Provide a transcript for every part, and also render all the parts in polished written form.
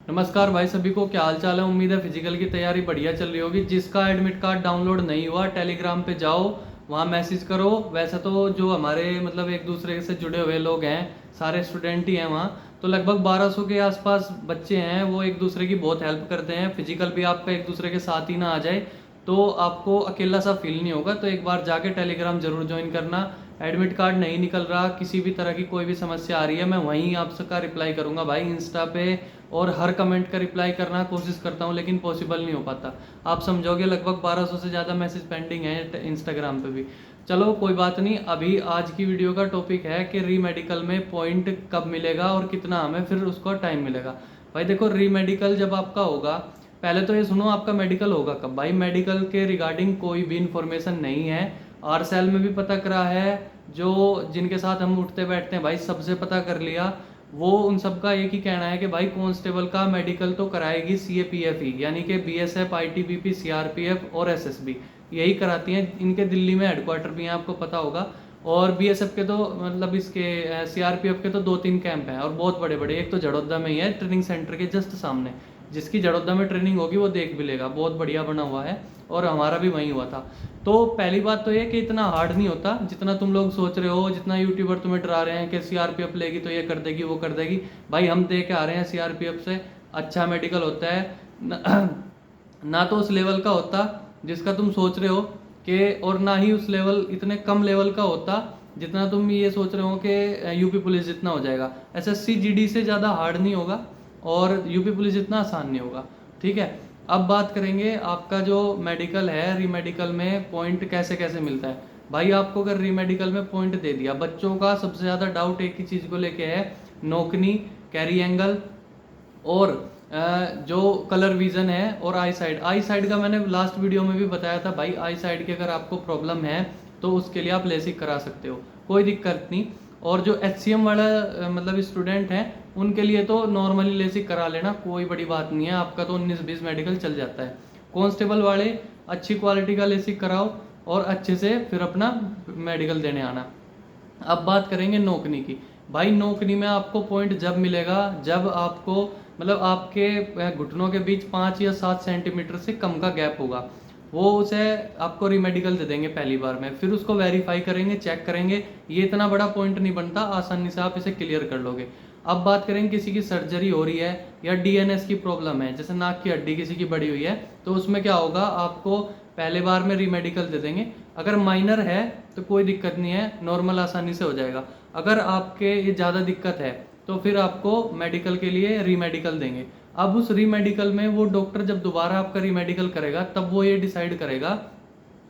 नमस्कार भाई सभी को, क्या हाल चाल है। उम्मीद है फिजिकल की तैयारी बढ़िया चल रही होगी। जिसका एडमिट कार्ड डाउनलोड नहीं हुआ, टेलीग्राम पे जाओ, वहाँ मैसेज करो। वैसे तो जो हमारे मतलब एक दूसरे से जुड़े हुए लोग हैं, सारे स्टूडेंट ही हैं वहाँ, तो लगभग 1200 के आसपास बच्चे हैं। वो एक दूसरे की बहुत हेल्प करते हैं। फिजिकल भी आपका एक दूसरे के साथ ही ना आ जाए तो आपको अकेला सा फील नहीं होगा। तो एक बार जाके टेलीग्राम जरूर ज्वाइन करना। एडमिट कार्ड नहीं निकल रहा, किसी भी तरह की कोई भी समस्या आ रही है, मैं वहीं आप सबका रिप्लाई करूंगा भाई, इंस्टा पे। और हर कमेंट का रिप्लाई करना कोशिश करता हूँ, लेकिन पॉसिबल नहीं हो पाता। आप समझोगे लगभग 1200 से ज़्यादा मैसेज पेंडिंग है इंस्टाग्राम पे भी। चलो कोई बात नहीं। अभी आज की वीडियो का टॉपिक है कि री मेडिकल में पॉइंट कब मिलेगा और कितना हमें फिर उसका टाइम मिलेगा। भाई देखो, री मेडिकल जब आपका होगा, पहले तो ये सुनो आपका मेडिकल होगा कब। भाई मेडिकल के रिगार्डिंग कोई भी इंफॉर्मेशन नहीं है। आर सेल में भी पता करा है, जो जिनके साथ हम उठते बैठते हैं भाई सबसे पता कर लिया। वो उन सबका एक ही कहना है कि भाई कांस्टेबल का मेडिकल तो कराएगी सीएपीएफ ही, यानी कि बीएसएफ, आईटीबीपी, सीआरपीएफ और एसएसबी, यही कराती हैं। इनके दिल्ली में हेडक्वार्टर भी हैं, आपको पता होगा। और बीएसएफ के तो मतलब इसके सीआरपीएफ के तो 2-3 कैंप हैं और बहुत बड़े बड़े। एक तो जड़ोदा में ही है, ट्रेनिंग सेंटर के जस्ट सामने। जिसकी जड़ोदा में ट्रेनिंग होगी वो देख भी लेगा, बहुत बढ़िया बना हुआ है। और हमारा भी वहीं हुआ था। तो पहली बात तो ये कि इतना हार्ड नहीं होता जितना तुम लोग सोच रहे हो, जितना यूट्यूबर तुम्हें डरा रहे हैं कि सीआरपीएफ लेगी तो ये कर देगी वो कर देगी। भाई हम दे के आ रहे हैं सीआरपीएफ से, अच्छा मेडिकल होता है ना तो उस लेवल का होता जिसका तुम सोच रहे हो कि, और ना ही उस लेवल, इतने कम लेवल का होता जितना तुम ये सोच रहे हो कि यूपी पुलिस जितना हो जाएगा। एसएससी जीडी से ज़्यादा हार्ड नहीं होगा और यूपी पुलिस जितना आसान नहीं होगा। ठीक है, अब बात करेंगे आपका जो मेडिकल है, री मेडिकल में पॉइंट कैसे कैसे मिलता है। भाई आपको अगर री मेडिकल में पॉइंट दे दिया, बच्चों का सबसे ज़्यादा डाउट एक ही चीज़ को लेके है, नोकनी, कैरी एंगल और जो कलर विजन है और आई साइड। आई साइड का मैंने लास्ट वीडियो में भी बताया था भाई, आई साइड की अगर आपको प्रॉब्लम है तो उसके लिए आप लेसिक करा सकते हो, कोई दिक्कत नहीं। और जो एचसीएम वाला मतलब स्टूडेंट हैं, उनके लिए तो नॉर्मली लेसिक करा लेना, कोई बड़ी बात नहीं है, आपका तो 19-20 मेडिकल चल जाता है। कांस्टेबल वाले अच्छी क्वालिटी का लेसिक कराओ और अच्छे से फिर अपना मेडिकल देने आना। अब बात करेंगे नौकनी की। भाई नौकनी में आपको पॉइंट जब मिलेगा जब आपको मतलब आपके घुटनों के बीच 5 या 7 सेंटीमीटर से कम का गैप होगा। वो उसे आपको रीमेडिकल दे देंगे पहली बार में, फिर उसको वेरीफाई करेंगे, चेक करेंगे। ये इतना बड़ा पॉइंट नहीं बनता, आसानी से आप इसे क्लियर कर लोगे। अब बात करेंगे किसी की सर्जरी हो रही है या डीएनएस की प्रॉब्लम है, जैसे नाक की हड्डी किसी की बड़ी हुई है, तो उसमें क्या होगा, आपको पहले बार में रीमेडिकल दे देंगे। अगर माइनर है तो कोई दिक्कत नहीं है, नॉर्मल आसानी से हो जाएगा। अगर आपके ये ज़्यादा दिक्कत है तो फिर आपको मेडिकल के लिए रीमेडिकल देंगे। अब उस रीमेडिकल में वो डॉक्टर जब दोबारा आपका रीमेडिकल करेगा तब वो ये डिसाइड करेगा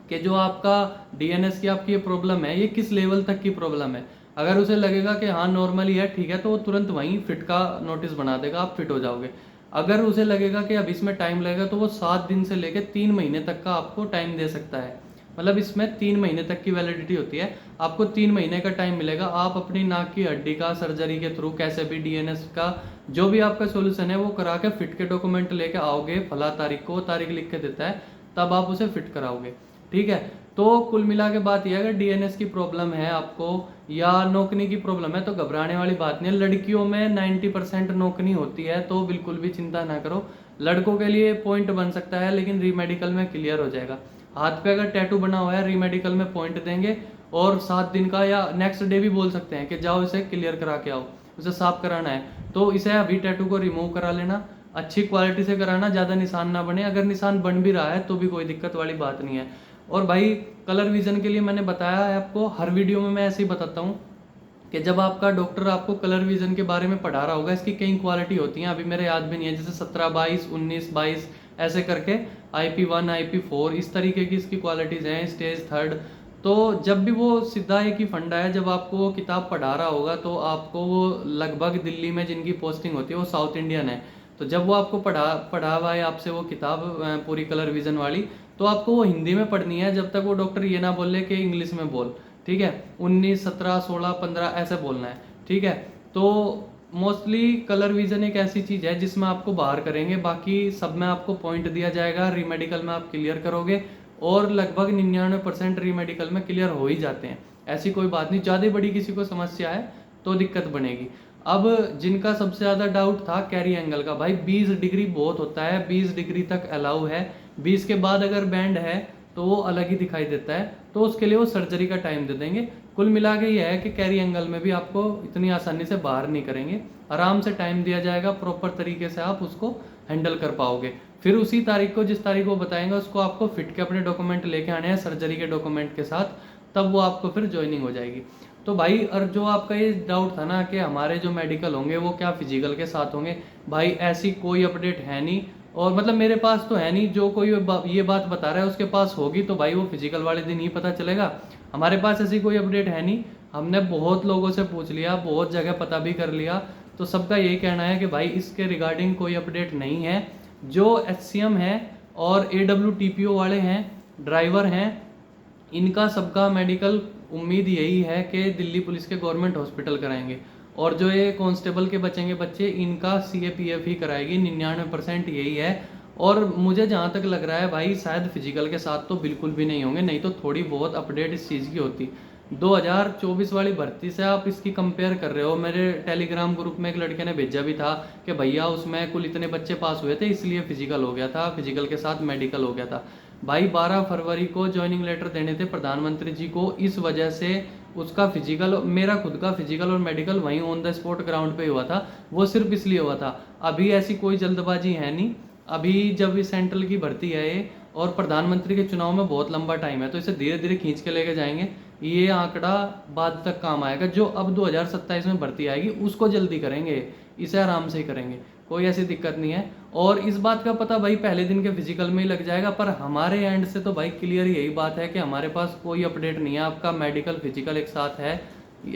कि जो आपका डीएनएस की आपकी ये प्रॉब्लम है, ये किस लेवल तक की प्रॉब्लम है। अगर उसे लगेगा कि हाँ नॉर्मली है, ठीक है, तो वो तुरंत वहीं फिट का नोटिस बना देगा, आप फिट हो जाओगे। अगर उसे लगेगा कि अब इसमें टाइम लगेगा तो वो 7 दिन से लेकर 3 महीने तक का आपको टाइम दे सकता है। मतलब इसमें 3 महीने तक की वैलिडिटी होती है, आपको 3 महीने का टाइम मिलेगा। आप अपनी नाक की हड्डी का सर्जरी के थ्रू कैसे भी डीएनएस का जो भी आपका सोल्यूशन है वो करा के फिट के डॉक्यूमेंट लेके आओगे, फला तारीख को, तारीख लिख के देता है, तब आप उसे फिट कराओगे। ठीक है, तो कुल मिला के बात यह, अगर डीएनएस की प्रॉब्लम है आपको या नोकनी की प्रॉब्लम है तो घबराने वाली बात नहीं है। लड़कियों में 90% नोकनी होती है, तो बिल्कुल भी चिंता ना करो। लड़कों के लिए पॉइंट बन सकता है लेकिन रीमेडिकल में क्लियर हो जाएगा। हाथ पे अगर टैटू बना हुआ है, रीमेडिकल में पॉइंट देंगे और 7 दिन का या नेक्स्ट डे भी बोल सकते हैं कि जाओ इसे क्लियर करा के आओ, उसे साफ कराना है तो इसे अभी टैटू को रिमूव करा लेना, अच्छी क्वालिटी से कराना, ज़्यादा निशान ना बने। अगर निशान बन भी रहा है तो भी कोई दिक्कत वाली बात नहीं है। और भाई कलर विजन के लिए मैंने बताया है आपको, हर वीडियो में मैं ऐसे ही बताता हूँ कि जब आपका डॉक्टर आपको कलर विजन के बारे में पढ़ा रहा होगा, इसकी कई क्वालिटी होती हैं, अभी मेरे याद भी नहीं है, जैसे 17, 22, 19, 22 ऐसे करके, IP1, IP4 इस तरीके की इसकी क्वालिटीज़ हैं, स्टेज 3। तो जब भी वो सीधा एक ही फंडा है, जब आपको वो किताब पढ़ा रहा होगा तो आपको वो लगभग दिल्ली में जिनकी पोस्टिंग होती है वो साउथ इंडियन है, तो जब वो आपको पढ़ा हुआ है आपसे वो किताब पूरी कलर विजन वाली, तो आपको वो हिंदी में पढ़नी है जब तक वो डॉक्टर ये ना बोले कि इंग्लिश में बोल। ठीक है, 19, 17, 16, 15 ऐसे बोलना है। ठीक है, तो मोस्टली कलर विजन एक ऐसी चीज़ है जिसमें आपको बाहर करेंगे, बाकी सब में आपको पॉइंट दिया जाएगा, रीमेडिकल में आप क्लियर करोगे और लगभग 99% रीमेडिकल में क्लियर हो ही जाते हैं। ऐसी कोई बात नहीं, ज़्यादा बड़ी किसी को समस्या है तो दिक्कत बनेगी। अब जिनका सबसे ज़्यादा डाउट था कैरी एंगल का, भाई 20 डिग्री बहुत होता है, 20 डिग्री तक अलाउ है, 20 के बाद अगर बैंड है तो वो अलग ही दिखाई देता है, तो उसके लिए वो सर्जरी का टाइम दे देंगे। कुल मिला के ये है कि कैरी एंगल में भी आपको इतनी आसानी से बाहर नहीं करेंगे, आराम से टाइम दिया जाएगा, प्रॉपर तरीके से आप उसको हैंडल कर पाओगे। फिर उसी तारीख को, जिस तारीख को बताएंगे, उसको आपको फिट के अपने डॉक्यूमेंट लेके आने हैं सर्जरी के डॉक्यूमेंट के साथ, तब वो आपको फिर ज्वाइनिंग हो जाएगी। तो भाई, और जो आपका ये डाउट था ना कि हमारे जो मेडिकल होंगे वो क्या फिजिकल के साथ होंगे, भाई ऐसी कोई अपडेट है नहीं, और मतलब मेरे पास तो है नहीं। जो कोई ये बात बता रहा है उसके पास होगी तो भाई वो फिजिकल वाले दिन ही पता चलेगा। हमारे पास ऐसी कोई अपडेट है नहीं। हमने बहुत लोगों से पूछ लिया, बहुत जगह पता भी कर लिया, तो सबका यही कहना है कि भाई इसके रिगार्डिंग कोई अपडेट नहीं है। जो HCM है और AWTPO वाले हैं, ड्राइवर हैं, इनका सबका मेडिकल उम्मीद यही है कि दिल्ली पुलिस के गवर्नमेंट हॉस्पिटल कराएंगे, और जो ये कांस्टेबल के बचेंगे बच्चे, इनका CAPF ही कराएगी, 99% यही है। और मुझे जहाँ तक लग रहा है भाई, शायद फिजिकल के साथ तो बिल्कुल भी नहीं होंगे, नहीं तो थोड़ी बहुत अपडेट इस चीज़ की होती। 2024 वाली भर्ती से आप इसकी कंपेयर कर रहे हो। मेरे टेलीग्राम ग्रुप में एक लड़के ने भेजा भी था कि भैया उसमें कुल इतने बच्चे पास हुए थे इसलिए फिजिकल हो गया था, फिजिकल के साथ मेडिकल हो गया था। भाई 12 फरवरी को ज्वाइनिंग लेटर देने थे प्रधानमंत्री जी को, इस वजह से उसका फिजिकल, मेरा खुद का फिजिकल और मेडिकल वहीं ऑन द स्पॉट ग्राउंड पे हुआ था, वो सिर्फ इसलिए हुआ था। अभी ऐसी कोई जल्दबाजी है नहीं। अभी जब इस सेंट्रल की भर्ती है ये, और प्रधानमंत्री के चुनाव में बहुत लंबा टाइम है, तो इसे धीरे धीरे खींच के लेके जाएंगे। ये आंकड़ा बाद तक काम आएगा। जो अब 2027 में भर्ती आएगी उसको जल्दी करेंगे, इसे आराम से ही करेंगे, कोई ऐसी दिक्कत नहीं है। और इस बात का पता भाई पहले दिन के फिजिकल में ही लग जाएगा। पर हमारे एंड से तो भाई क्लियर यही बात है कि हमारे पास कोई अपडेट नहीं है, आपका मेडिकल फिजिकल एक साथ है,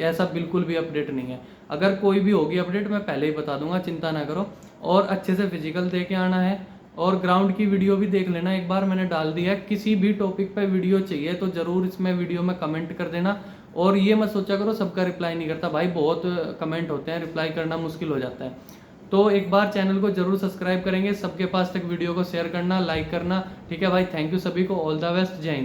ऐसा बिल्कुल भी अपडेट नहीं है। अगर कोई भी होगी अपडेट मैं पहले ही बता दूंगा, चिंता ना करो। और अच्छे से फिजिकल दे के आना है, और ग्राउंड की वीडियो भी देख लेना, एक बार मैंने डाल दिया है। किसी भी टॉपिक पे वीडियो चाहिए तो ज़रूर इसमें वीडियो में कमेंट कर देना। और ये मत सोचा करो सबका रिप्लाई नहीं करता, भाई बहुत कमेंट होते हैं, रिप्लाई करना मुश्किल हो जाता है। तो एक बार चैनल को जरूर सब्सक्राइब करेंगे, सबके पास तक वीडियो को शेयर करना, लाइक करना, ठीक है भाई। थैंक यू सभी को, ऑल द बेस्ट, जय हिंद।